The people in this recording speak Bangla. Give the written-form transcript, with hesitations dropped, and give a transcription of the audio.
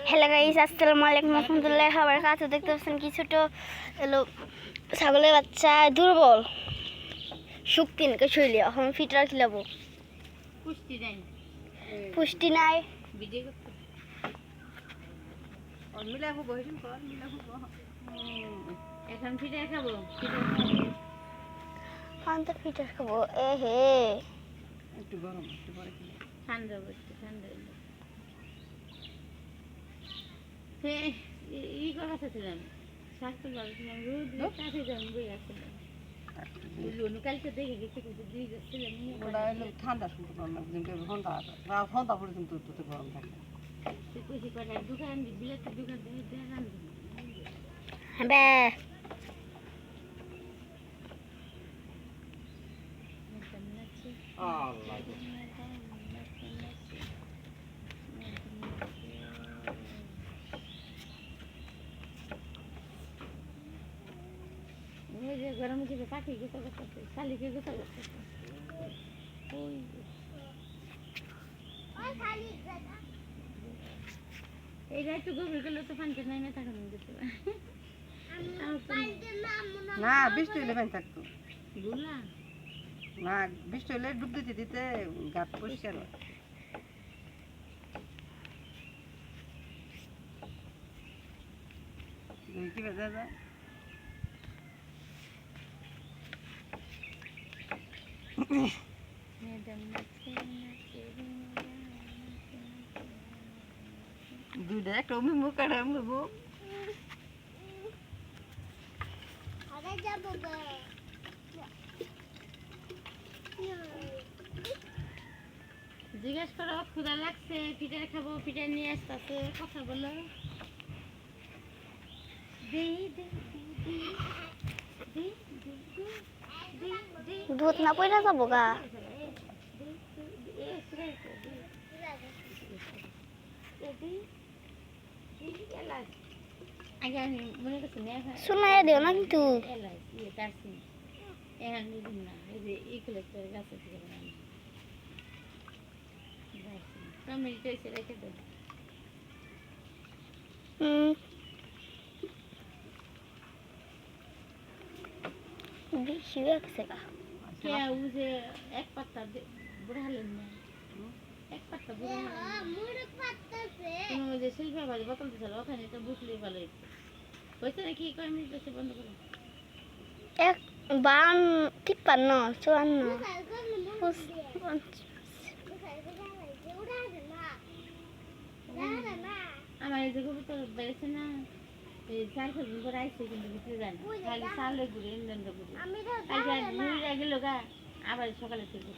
হ্যালো গাইস, আসসালামু আলাইকুম রাহমাতুল্লাহি ওয়া বারাকাতুহু। দেখতে পাচ্ছেন কি ছোট এলো ছাগলের বাচ্চা, দুর্বল, শক্তি নাকি শৈলী। এখন ফিটার খিলাবো, পুষ্টি নাই। ভিডিও করতে আর মিলাবো বহিন কর মিলাবো এখন ফিটার খাবো তো ফিটার খাবো। এ হে একটু গরম একটু পরে ঠান্ডা একটু ঠান্ডা হ্যাঁ ই করেছিলাম স্বাস্থ্য ভাবছিলাম রোদ কাছে যান বই আসছিলাম কালকে দেখে গেছে কিন্তু দুই যাচ্ছিলাম ঠান্ডা শুনতে পারলাম কিন্তু ঘন্টা পর্যন্ত গরম থাকে খুশি করে দোকান বিলাসের দোকান দেখান হ্যাঁ গরম কিছু পাখি গোসা করতেছে শালিকে গোসা করতেছে এইটা একটু গভীর করলে তো পানিতে নাই না থাকা যেতে না বৃষ্টি হইলে পানি থাকতো না বৃষ্টি হইলে ডুব দিতে দিতে গাছ পরিষ্কার হয় কি বেজা যায় দুইটা একটা অমি মুখ কাটা আমি বলবো জিজ্ঞেস করো ক্ষুধা লাগছে পিঠা খাবো পিঠা নিয়ে আসতেছে কথা বলো দুধ না পয়না যাবো গা। শোনায় দিও না কিন্তু বেশি লাগছে গা। এক পাত্তা বুড়ালেন না এক পাত্তা বুড়া যে শিল্পের বাড়ি বোতল দিছিল ওখানে তো বুঝলেই ভালো হয়েছে নাকি কয় মিনিট বসে বন্ধ করে এক বান 53 54 আমার এই যে কবুতর বেড়েছে না এই 4 দিন পর আইসে কিন্তু ভিতরে যায় না খালি সালে ঘুরে ইন্ডিয়ানরা ঘুরে গেল গা আবার সকালে থেকে